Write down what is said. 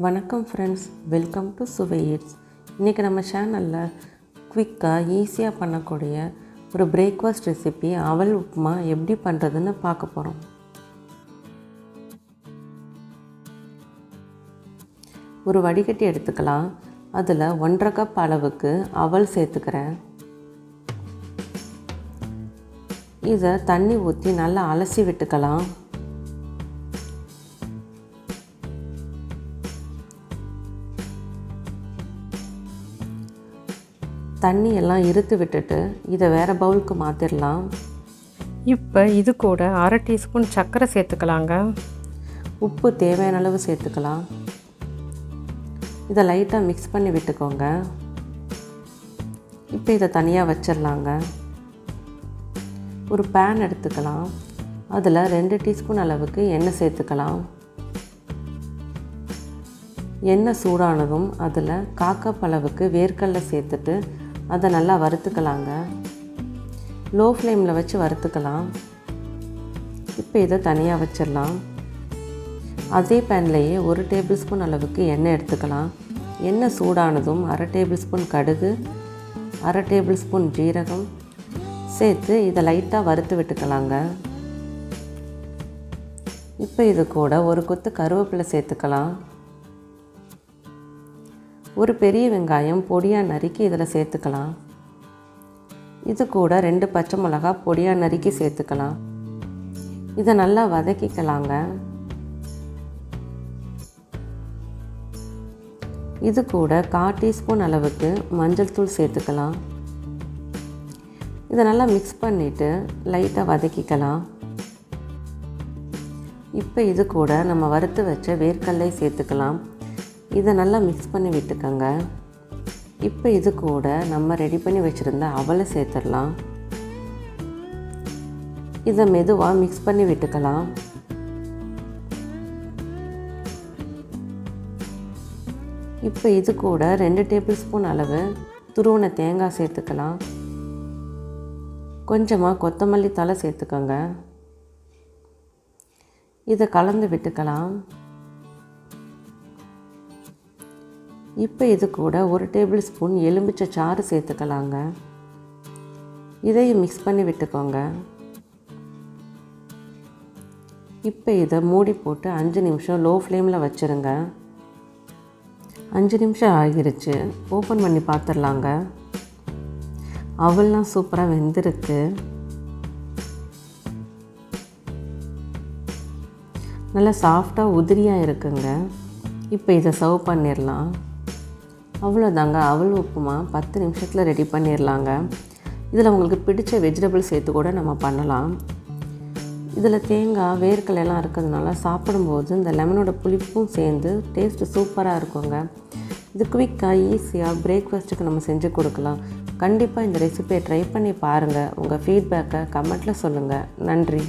வணக்கம் friends, welcome to சுவை eats. இன்றைக்கி நம்ம சேனலில் குவிக்காக ஈஸியாக பண்ணக்கூடிய ஒரு பிரேக்ஃபாஸ்ட் ரெசிபி அவல் உப்புமா எப்படி பண்ணுறதுன்னு பார்க்க போகிறோம். ஒரு வடிகட்டி எடுத்துக்கலாம். அதில் 1.5 கப் அளவுக்கு அவல் சேர்த்துக்கிறேன். இதை தண்ணி ஊற்றி நல்லா அலசி விட்டுக்கலாம். தண்ணி எல்லாம் இருத்து விட்டுட்டு இதை வேறு பவுலுக்கு மாற்றிடலாம். இப்போ இது கூட 1/2 டீஸ்பூன் சர்க்கரை சேர்த்துக்கலாங்க. உப்பு தேவையான அளவு சேர்த்துக்கலாம். இதை லைட்டாக மிக்ஸ் பண்ணி விட்டுக்கோங்க. இப்போ இதை தனியாக வச்சிடலாங்க. ஒரு பேன் எடுத்துக்கலாம். அதில் 2 டீஸ்பூன் அளவுக்கு எண்ணெய் சேர்த்துக்கலாம். எண்ணெய் சூடானதும் அதில் 1/4 கப் அளவுக்கு வேர்க்கடலை சேர்த்துட்டு அதை நல்லா வறுத்துக்கலாங்க. லோ ஃப்ளேமில் வச்சு வறுத்துக்கலாம். இப்போ இதை தனியாக வச்சிடலாம். அதே பேன்லேயே 1 டேபிள் ஸ்பூன் அளவுக்கு எண்ணெய் எடுத்துக்கலாம். எண்ணெய் சூடானதும் 1/2 டேபிள் ஸ்பூன் கடுகு, 1/2 டேபிள் ஸ்பூன் ஜீரகம் சேர்த்து இதை லைட்டாக வறுத்து விட்டுக்கலாங்க. இப்போ இது கூட ஒரு கொத்து கருவேப்பிலை சேர்த்துக்கலாம். ஒரு பெரிய வெங்காயம் பொடியாக நறுக்கி இதில் சேர்த்துக்கலாம். இது கூட 2 பச்சை மிளகாய் பொடியாக நறுக்கி சேர்த்துக்கலாம். இதை நல்லா வதக்கிக்கலாங்க. இது கூட 1/4 டீஸ்பூன் அளவுக்கு மஞ்சள் தூள் சேர்த்துக்கலாம். இதை நல்லா மிக்ஸ் பண்ணிவிட்டு லைட்டாக வதக்கிக்கலாம். இப்போ இது கூட நம்ம வறுத்து வச்ச வேர்க்கடலை சேர்த்துக்கலாம். இதை நல்லா மிக்ஸ் பண்ணி விட்டுக்கோங்க. இப்போ இது கூட நம்ம ரெடி பண்ணி வச்சுருந்த அவலை சேர்த்துடலாம். இதை மெதுவாக மிக்ஸ் பண்ணி விட்டுக்கலாம். இப்போ இது கூட 2 டேபிள் ஸ்பூன் அளவு துருவின தேங்காய் சேர்த்துக்கலாம். கொஞ்சமாக கொத்தமல்லி தழை சேர்த்துக்கோங்க. இதை கலந்து விட்டுக்கலாம். இப்போ இது கூட 1 டேபிள் ஸ்பூன் எலுமிச்சை சாறு சேர்த்துக்கலாங்க. இதையும் மிக்ஸ் பண்ணி விட்டுக்கோங்க. இப்போ இதை மூடி போட்டு 5 நிமிஷம் லோ ஃப்ளேமில் வச்சுருங்க. 5 நிமிஷம் ஆகிருச்சு. ஓப்பன் பண்ணி பார்த்துடலாங்க. அவல்லாம் சூப்பராக வெந்திருக்கு. நல்லா சாஃப்டாக உதிரியாக இருக்குங்க. இப்போ இதை சர்வ் பண்ணிடலாம். அவ்வளோதாங்க, அவல் உப்புமா 10 நிமிஷத்தில் ரெடி பண்ணிடலாங்க. இதில் உங்களுக்கு பிடிச்ச வெஜிடபிள் சேர்த்து கூட நம்ம பண்ணலாம். இதில் தேங்காய் வேர்க்கடலைலாம் இருக்கிறதுனால சாப்பிடும்போது இந்த லெமனோட புளிப்பும் சேர்ந்து டேஸ்ட்டு சூப்பராக இருக்குங்க. இது குவிக்காக ஈஸியாக பிரேக்ஃபாஸ்ட்டுக்கு நம்ம செஞ்சு கொடுக்கலாம். கண்டிப்பாக இந்த ரெசிபியை ட்ரை பண்ணி பாருங்கள். உங்கள் ஃபீட்பேக்கை கமெண்ட்டில் சொல்லுங்கள். நன்றி.